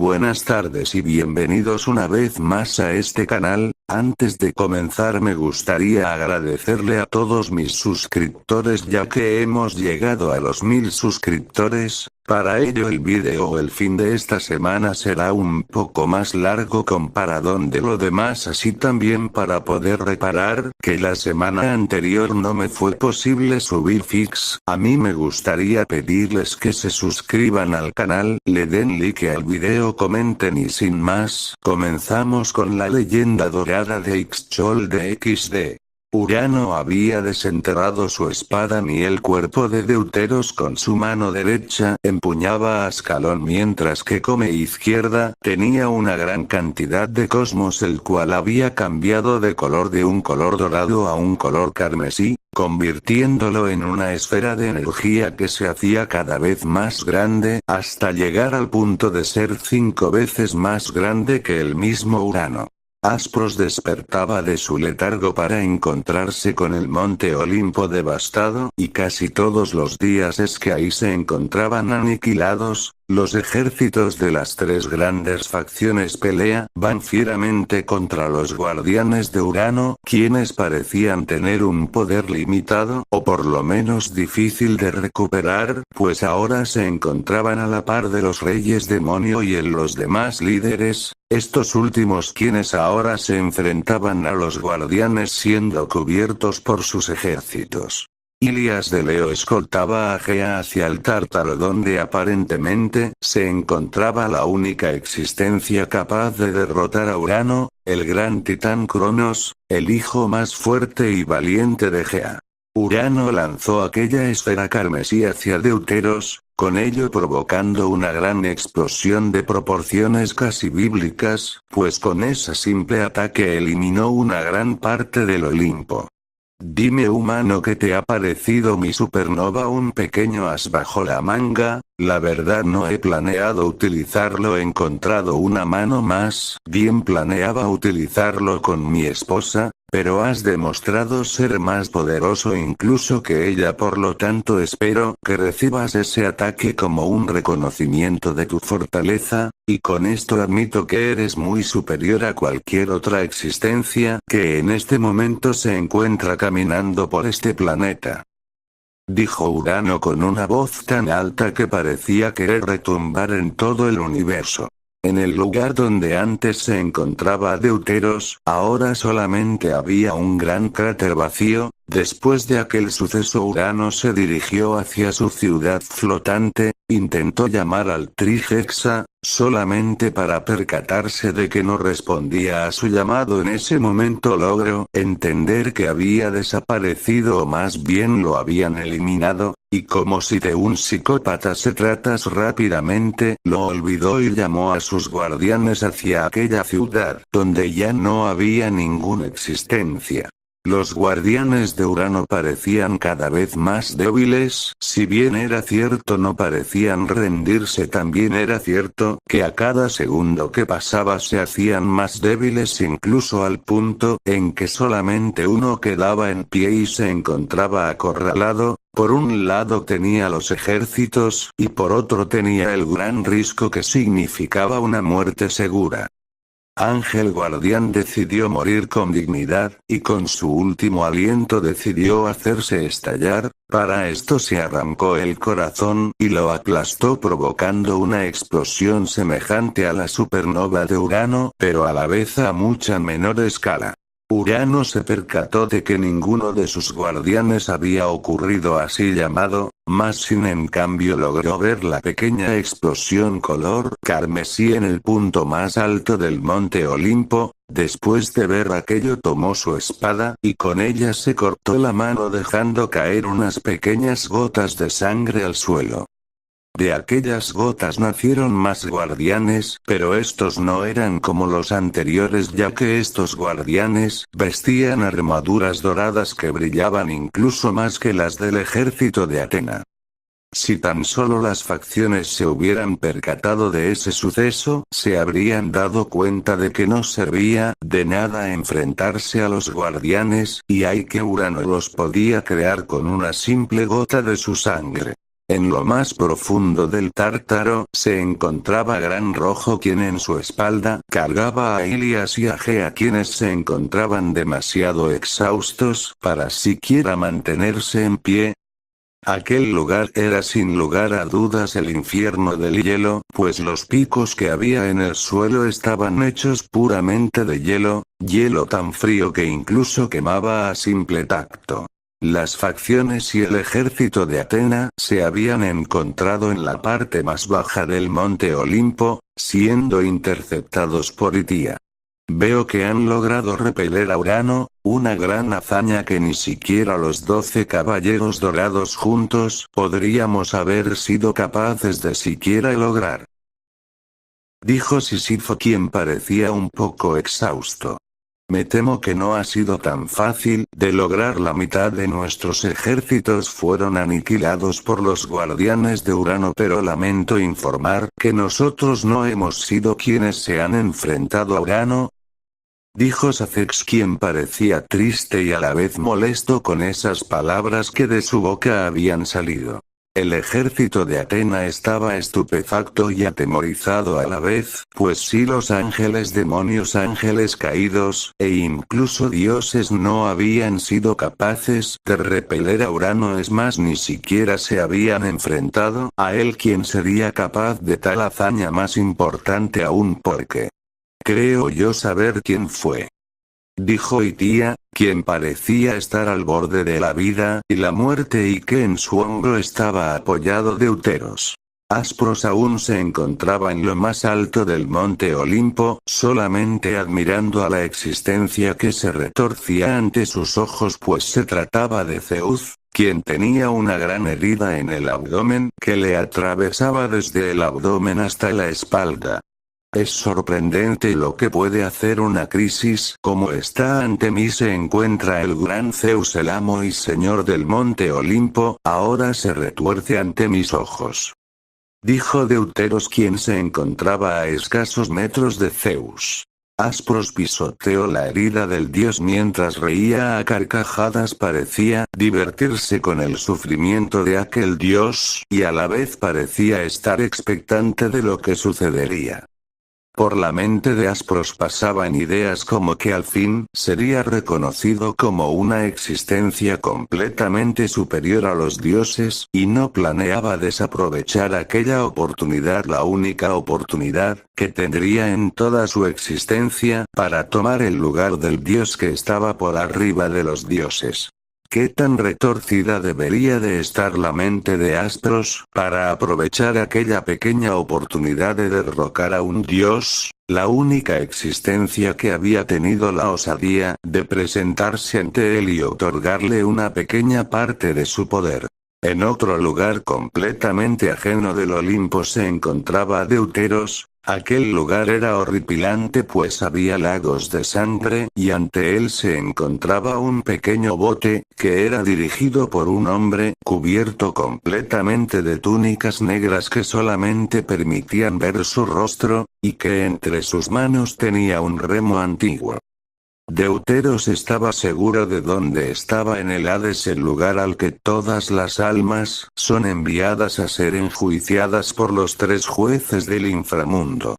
buenas tardes y bienvenidos una vez más a este canal. Antes de comenzar me gustaría agradecerle a todos mis suscriptores ya que hemos llegado a los 1000 suscriptores. Para ello el video el fin de esta semana será un poco más largo comparado de lo demás, así también para poder reparar que la semana anterior no me fue posible subir fix. A mí me gustaría pedirles que se suscriban al canal, le den like al video, comenten y sin más, comenzamos con la leyenda dorada de Ixchel XD. Urano había desenterrado su espada y el cuerpo de Deuteros con su mano derecha empuñaba a Ascalón mientras que con izquierda tenía una gran cantidad de cosmos, el cual había cambiado de color de un color dorado a un color carmesí, convirtiéndolo en una esfera de energía que se hacía cada vez más grande hasta llegar al punto de ser 5 veces más grande que el mismo Urano. Aspros despertaba de su letargo para encontrarse con el monte Olimpo devastado, y casi todos los días es que ahí se encontraban aniquilados. Los ejércitos de las tres grandes facciones peleaban fieramente contra los guardianes de Urano, quienes parecían tener un poder limitado, o por lo menos difícil de recuperar, pues ahora se encontraban a la par de los reyes demonio y en los demás líderes, estos últimos quienes ahora se enfrentaban a los guardianes siendo cubiertos por sus ejércitos. Ilias de Leo escoltaba a Gea hacia el Tártaro, donde aparentemente se encontraba la única existencia capaz de derrotar a Urano, el gran titán Cronos, el hijo más fuerte y valiente de Gea. Urano lanzó aquella esfera carmesí hacia Deuteros, con ello provocando una gran explosión de proporciones casi bíblicas, pues con ese simple ataque eliminó una gran parte del Olimpo. Dime, humano, ¿qué te ha parecido mi supernova? Un pequeño as bajo la manga. La verdad no he planeado utilizarlo, he encontrado una mano más bien, planeaba utilizarlo con mi esposa, pero has demostrado ser más poderoso incluso que ella, por lo tanto espero que recibas ese ataque como un reconocimiento de tu fortaleza, y con esto admito que eres muy superior a cualquier otra existencia que en este momento se encuentra caminando por este planeta. Dijo Urano con una voz tan alta que parecía querer retumbar en todo el universo. En el lugar donde antes se encontraba Deuteros, ahora solamente había un gran cráter vacío. Después de aquel suceso, Urano se dirigió hacia su ciudad flotante, intentó llamar al Trigexa, solamente para percatarse de que no respondía a su llamado. En ese momento logró entender que había desaparecido, o más bien lo habían eliminado, y como si de un psicópata se tratase, rápidamente lo olvidó y llamó a sus guardianes hacia aquella ciudad, donde ya no había ninguna existencia. Los guardianes de Urano parecían cada vez más débiles, si bien era cierto no parecían rendirse, también era cierto que a cada segundo que pasaba se hacían más débiles, incluso al punto en que solamente uno quedaba en pie y se encontraba acorralado. Por un lado tenía los ejércitos, y por otro tenía el gran riesgo que significaba una muerte segura. Ángel Guardián decidió morir con dignidad, y con su último aliento decidió hacerse estallar. Para esto se arrancó el corazón y lo aplastó, provocando una explosión semejante a la supernova de Urano, pero a la vez a mucha menor escala. Urano se percató de que ninguno de sus guardianes había ocurrido así llamado, más sin en cambio logró ver la pequeña explosión color carmesí en el punto más alto del monte Olimpo. Después de ver aquello tomó su espada, y con ella se cortó la mano dejando caer unas pequeñas gotas de sangre al suelo. De aquellas gotas nacieron más guardianes, pero estos no eran como los anteriores, ya que estos guardianes vestían armaduras doradas que brillaban incluso más que las del ejército de Atena. Si tan solo las facciones se hubieran percatado de ese suceso, se habrían dado cuenta de que no servía de nada enfrentarse a los guardianes, y hay que Urano los podía crear con una simple gota de su sangre. En lo más profundo del Tártaro se encontraba Gran Rojo, quien en su espalda cargaba a Ilias y a Gea, quienes se encontraban demasiado exhaustos para siquiera mantenerse en pie. Aquel lugar era sin lugar a dudas el infierno del hielo, pues los picos que había en el suelo estaban hechos puramente de hielo, hielo tan frío que incluso quemaba a simple tacto. Las facciones y el ejército de Atena se habían encontrado en la parte más baja del monte Olimpo, siendo interceptados por Itia. Veo que han logrado repeler a Urano, una gran hazaña que ni siquiera los 12 caballeros dorados juntos podríamos haber sido capaces de siquiera lograr. Dijo Sísifo, quien parecía un poco exhausto. Me temo que no ha sido tan fácil. De lograr, la mitad de nuestros ejércitos fueron aniquilados por los guardianes de Urano, pero lamento informar que nosotros no hemos sido quienes se han enfrentado a Urano. Dijo Safex, quien parecía triste y a la vez molesto con esas palabras que de su boca habían salido. El ejército de Atena estaba estupefacto y atemorizado a la vez, pues si los ángeles demonios, ángeles caídos, e incluso dioses no habían sido capaces de repeler a Urano, es más, ni siquiera se habían enfrentado a él, ¿quién sería capaz de tal hazaña? Más importante aún, porque creo yo saber quién fue. Dijo Itia, quien parecía estar al borde de la vida y la muerte y que en su hombro estaba apoyado Deuteros. Aspros aún se encontraba en lo más alto del monte Olimpo, solamente admirando a la existencia que se retorcía ante sus ojos, pues se trataba de Zeus, quien tenía una gran herida en el abdomen que le atravesaba desde el abdomen hasta la espalda. Es sorprendente lo que puede hacer una crisis como esta. Ante mí se encuentra el gran Zeus, el amo y señor del monte Olimpo, ahora se retuerce ante mis ojos. Dijo Deuteros, quien se encontraba a escasos metros de Zeus. Aspros pisoteó la herida del dios mientras reía a carcajadas, parecía divertirse con el sufrimiento de aquel dios, y a la vez parecía estar expectante de lo que sucedería. Por la mente de Aspros pasaban ideas como que al fin sería reconocido como una existencia completamente superior a los dioses, y no planeaba desaprovechar aquella oportunidad, la única oportunidad que tendría en toda su existencia, para tomar el lugar del dios que estaba por arriba de los dioses. ¿Qué tan retorcida debería de estar la mente de Aspros para aprovechar aquella pequeña oportunidad de derrocar a un dios, la única existencia que había tenido la osadía de presentarse ante él y otorgarle una pequeña parte de su poder? En otro lugar completamente ajeno del Olimpo se encontraba Deuteros. Aquel lugar era horripilante, pues había lagos de sangre, y ante él se encontraba un pequeño bote, que era dirigido por un hombre cubierto completamente de túnicas negras que solamente permitían ver su rostro, y que entre sus manos tenía un remo antiguo. Deuteros estaba seguro de dónde estaba en el Hades, el lugar al que todas las almas son enviadas a ser enjuiciadas por los 3 jueces del inframundo.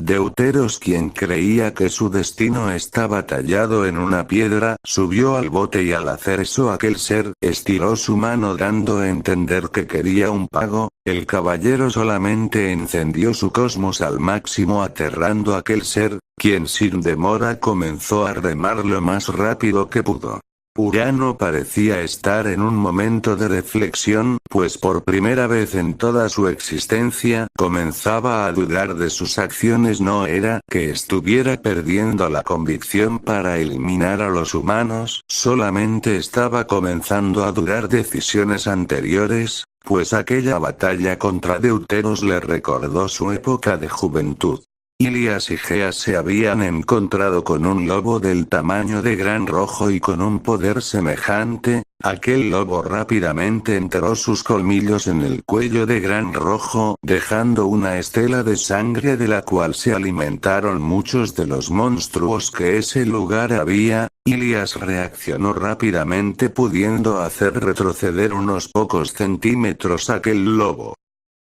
Deuteros, quien creía que su destino estaba tallado en una piedra, subió al bote y al hacer eso aquel ser estiró su mano dando a entender que quería un pago. El caballero solamente encendió su cosmos al máximo, aterrando a aquel ser, quien sin demora comenzó a remar lo más rápido que pudo. Urano parecía estar en un momento de reflexión, pues por primera vez en toda su existencia comenzaba a dudar de sus acciones. No era que estuviera perdiendo la convicción para eliminar a los humanos, solamente estaba comenzando a dudar decisiones anteriores, pues aquella batalla contra Deuteros le recordó su época de juventud. Ilias y Gea se habían encontrado con un lobo del tamaño de Gran Rojo y con un poder semejante, Aquel lobo rápidamente enterró sus colmillos en el cuello de Gran Rojo, dejando una estela de sangre de la cual se alimentaron muchos de los monstruos que ese lugar había. Ilias reaccionó rápidamente, pudiendo hacer retroceder unos pocos centímetros aquel lobo.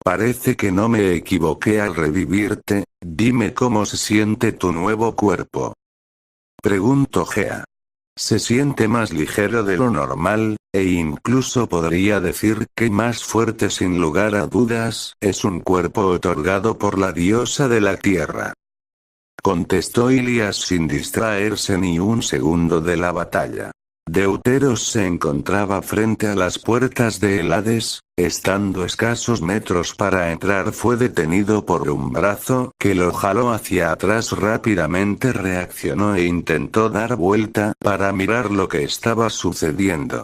Parece que no me equivoqué al revivirte. Dime cómo se siente tu nuevo cuerpo. Preguntó Gea. Se siente más ligero de lo normal, e incluso podría decir que más fuerte sin lugar a dudas. Es un cuerpo otorgado por la diosa de la tierra. Contestó Ilias sin distraerse ni un segundo de la batalla. Deuteros se encontraba frente a las puertas de el Hades, estando escasos metros para entrar fue detenido por un brazo que lo jaló hacia atrás. Rápidamente reaccionó e intentó dar vuelta para mirar lo que estaba sucediendo.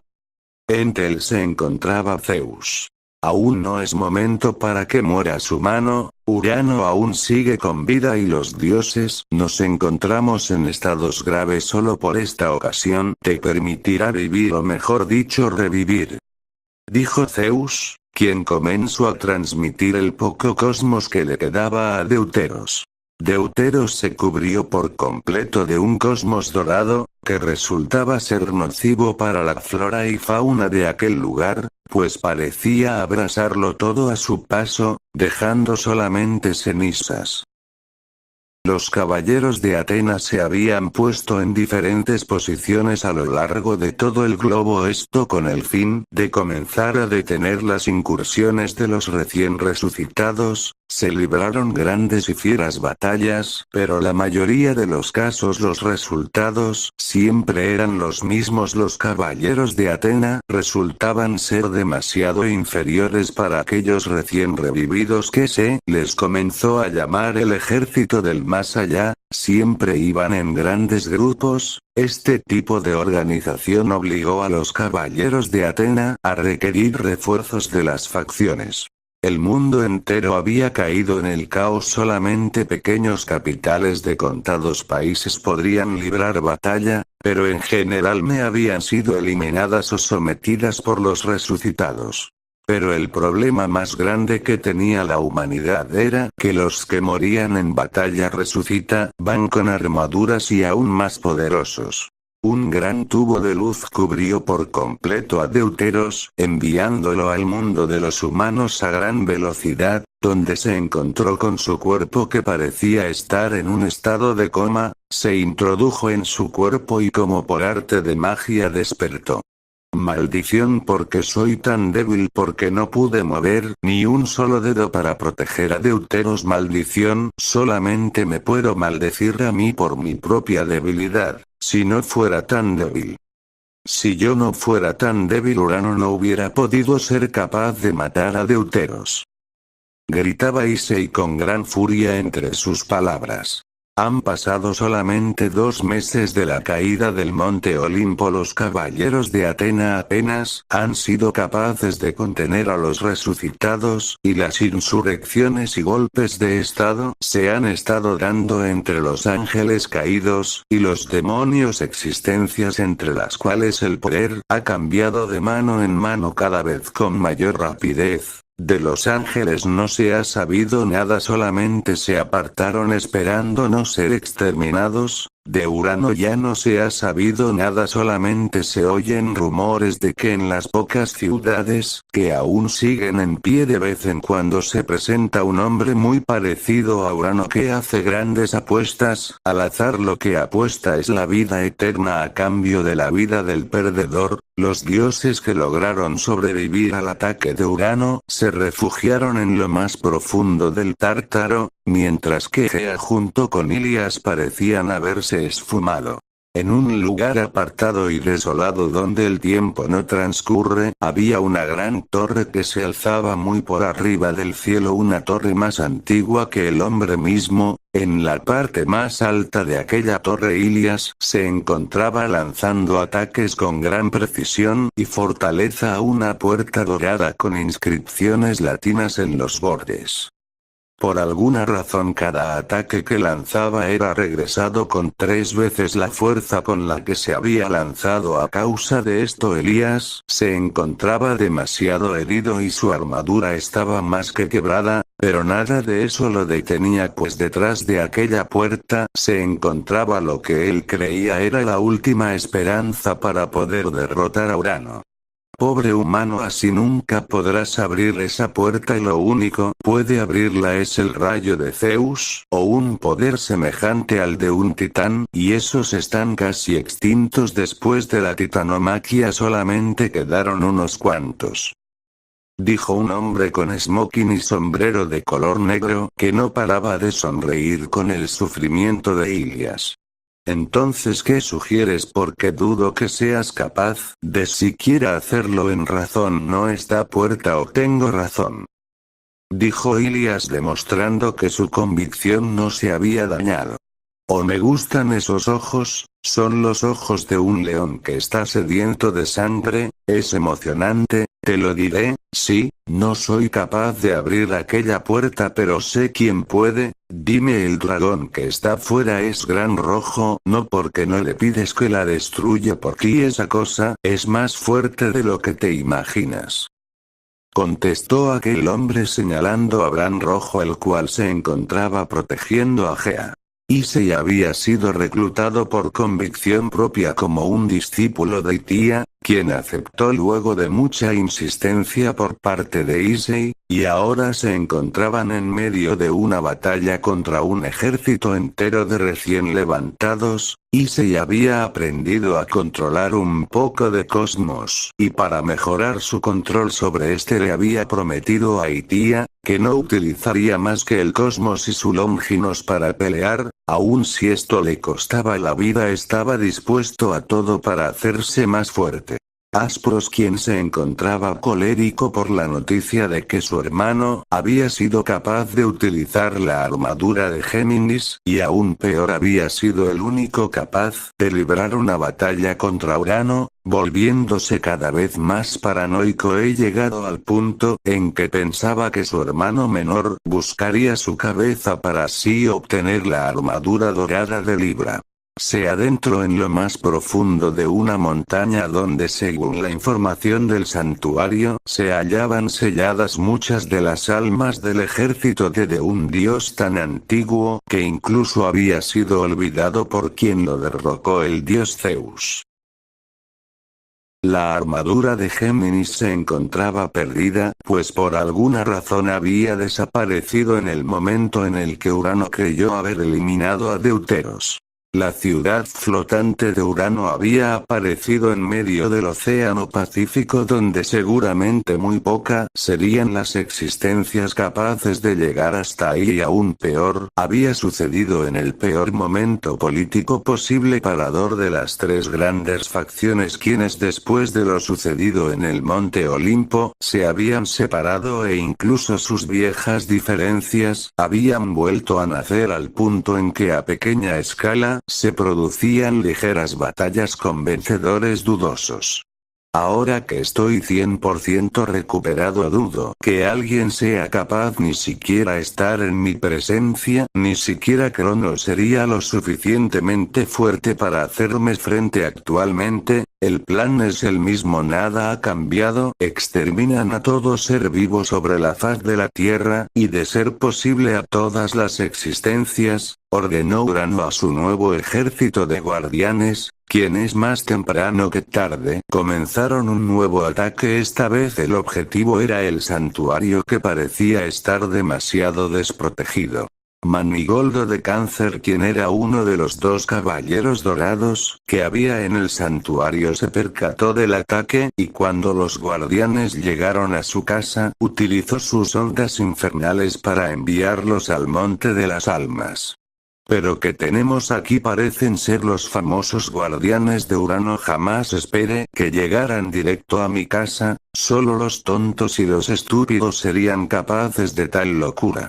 Entre él se encontraba Zeus. Aún no es momento para que muera su mano. Urano aún sigue con vida y los dioses nos encontramos en estados graves. Solo por esta ocasión te permitirá vivir, o mejor dicho revivir. Dijo Zeus, quien comenzó a transmitir el poco cosmos que le quedaba a Deuteros. Deuteros se cubrió por completo de un cosmos dorado, que resultaba ser nocivo para la flora y fauna de aquel lugar, pues parecía abrasarlo todo a su paso, dejando solamente cenizas. Los caballeros de Atenas se habían puesto en diferentes posiciones a lo largo de todo el globo, esto con el fin de comenzar a detener las incursiones de los recién resucitados. Se libraron grandes y fieras batallas, pero la mayoría de los casos los resultados siempre eran los mismos. Los caballeros de Atena resultaban ser demasiado inferiores para aquellos recién revividos que se les comenzó a llamar el ejército del más allá. Siempre iban en grandes grupos. Este tipo de organización obligó a los caballeros de Atena a requerir refuerzos de las facciones. El mundo entero había caído en el caos. Solamente pequeños capitales de contados países podrían librar batalla, pero en general me habían sido eliminadas o sometidas por los resucitados. Pero el problema más grande que tenía la humanidad era que los que morían en batalla resucitaban con armaduras y aún más poderosos. Un gran tubo de luz cubrió por completo a Deuteros, enviándolo al mundo de los humanos a gran velocidad, donde se encontró con su cuerpo que parecía estar en un estado de coma. Se introdujo en su cuerpo y como por arte de magia despertó. Maldición, porque soy tan débil, porque no pude mover ni un solo dedo para proteger a Deuteros. Maldición, solamente me puedo maldecir a mí por mi propia debilidad. Si no fuera tan débil. Si yo no fuera tan débil, Urano no hubiera podido ser capaz de matar a Deuteros. Gritaba Isei con gran furia entre sus palabras. Han pasado solamente 2 meses de la caída del monte Olimpo. Los caballeros de Atena apenas han sido capaces de contener a los resucitados, y las insurrecciones y golpes de estado se han estado dando entre los ángeles caídos y los demonios, existencias entre las cuales el poder ha cambiado de mano en mano cada vez con mayor rapidez. De los ángeles no se ha sabido nada, solamente se apartaron esperando no ser exterminados. De Urano ya no se ha sabido nada, solamente se oyen rumores de que en las pocas ciudades que aún siguen en pie de vez en cuando se presenta un hombre muy parecido a Urano que hace grandes apuestas. Al azar lo que apuesta es la vida eterna a cambio de la vida del perdedor. Los dioses que lograron sobrevivir al ataque de Urano se refugiaron en lo más profundo del Tártaro, mientras que Gea junto con Ilias parecían haberse esfumado. En un lugar apartado y desolado donde el tiempo no transcurre, había una gran torre que se alzaba muy por arriba del cielo, una torre más antigua que el hombre mismo. En la parte más alta de aquella torre Ilias se encontraba lanzando ataques con gran precisión y fortaleza a una puerta dorada con inscripciones latinas en los bordes. Por alguna razón cada ataque que lanzaba era regresado con 3 veces la fuerza con la que se había lanzado. A causa de esto Elías se encontraba demasiado herido y su armadura estaba más que quebrada, pero nada de eso lo detenía, pues detrás de aquella puerta se encontraba lo que él creía era la última esperanza para poder derrotar a Urano. Pobre humano, así nunca podrás abrir esa puerta y lo único puede abrirla es el rayo de Zeus, o un poder semejante al de un titán, y esos están casi extintos después de la titanomaquia, solamente quedaron unos cuantos. Dijo un hombre con smoking y sombrero de color negro, que no paraba de sonreír con el sufrimiento de Ilias. Entonces, ¿qué sugieres? Porque dudo que seas capaz de siquiera hacerlo. En razón no está puerta, o tengo razón. Dijo Ilias, demostrando que su convicción no se había dañado. O me gustan esos ojos, son los ojos de un león que está sediento de sangre, es emocionante, te lo diré, sí, no soy capaz de abrir aquella puerta pero sé quién puede. Dime, el dragón que está fuera es gran rojo, no porque no le pides que la destruya, porque esa cosa es más fuerte de lo que te imaginas. Contestó aquel hombre señalando a Bran Rojo, el cual se encontraba protegiendo a Gea. Issei había sido reclutado por convicción propia como un discípulo de Itia, quien aceptó luego de mucha insistencia por parte de Issei, y ahora se encontraban en medio de una batalla contra un ejército entero de recién levantados. Issei había aprendido a controlar un poco de cosmos, y para mejorar su control sobre este le había prometido a Itia, que no utilizaría más que el cosmos y su Longinos para pelear, aun si esto le costaba la vida estaba dispuesto a todo para hacerse más fuerte. Aspros, quien se encontraba colérico por la noticia de que su hermano había sido capaz de utilizar la armadura de Géminis, y aún peor había sido el único capaz de librar una batalla contra Urano, volviéndose cada vez más paranoico. He llegado al punto en que pensaba que su hermano menor buscaría su cabeza para así obtener la armadura dorada de Libra. Se adentró en lo más profundo de una montaña donde, según la información del santuario, se hallaban selladas muchas de las almas del ejército de un dios tan antiguo que incluso había sido olvidado por quien lo derrocó, el dios Zeus. La armadura de Géminis se encontraba perdida, pues por alguna razón había desaparecido en el momento en el que Urano creyó haber eliminado a Deuteros. La ciudad flotante de Urano había aparecido en medio del océano Pacífico, donde seguramente muy pocas serían las existencias capaces de llegar hasta ahí, y aún peor, había sucedido en el peor momento político posible para dos de las tres grandes facciones, quienes después de lo sucedido en el Monte Olimpo, se habían separado e incluso sus viejas diferencias habían vuelto a nacer, al punto en que a pequeña escala se producían ligeras batallas con vencedores dudosos. Ahora que estoy 100% recuperado, dudo que alguien sea capaz ni siquiera estar en mi presencia, ni siquiera Cronos sería lo suficientemente fuerte para hacerme frente actualmente. El plan es el mismo, nada ha cambiado, exterminan a todo ser vivo sobre la faz de la Tierra, y de ser posible a todas las existencias, ordenó Urano a su nuevo ejército de guardianes, quienes más temprano que tarde comenzaron un nuevo ataque. Esta vez el objetivo era el santuario, que parecía estar demasiado desprotegido. Manigoldo de Cáncer, quien era uno de los dos caballeros dorados que había en el santuario, se percató del ataque, y cuando los guardianes llegaron a su casa, utilizó sus ondas infernales para enviarlos al Monte de las Almas. Pero ¿qué tenemos aquí? Parecen ser los famosos guardianes de Urano. Jamás esperé que llegaran directo a mi casa, solo los tontos y los estúpidos serían capaces de tal locura.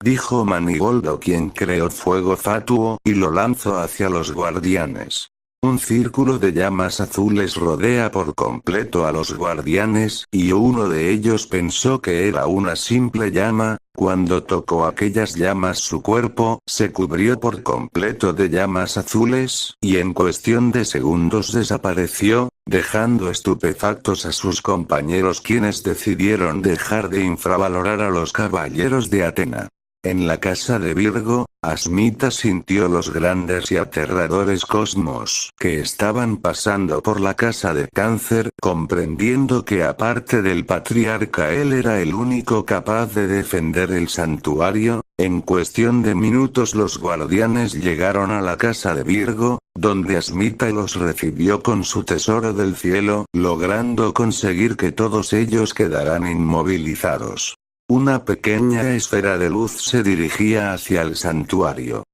Dijo Manigoldo, quien creó fuego fatuo, y lo lanzó hacia los guardianes. Un círculo de llamas azules rodea por completo a los guardianes, y uno de ellos pensó que era una simple llama. Cuando tocó aquellas llamas su cuerpo se cubrió por completo de llamas azules, y en cuestión de segundos desapareció, dejando estupefactos a sus compañeros, quienes decidieron dejar de infravalorar a los caballeros de Atena. En la casa de Virgo, Asmita sintió los grandes y aterradores cosmos que estaban pasando por la casa de Cáncer, comprendiendo que aparte del patriarca él era el único capaz de defender el santuario. En cuestión de minutos los guardianes llegaron a la casa de Virgo, donde Asmita los recibió con su tesoro del cielo, logrando conseguir que todos ellos quedaran inmovilizados. Una pequeña esfera de luz se dirigía hacia el santuario.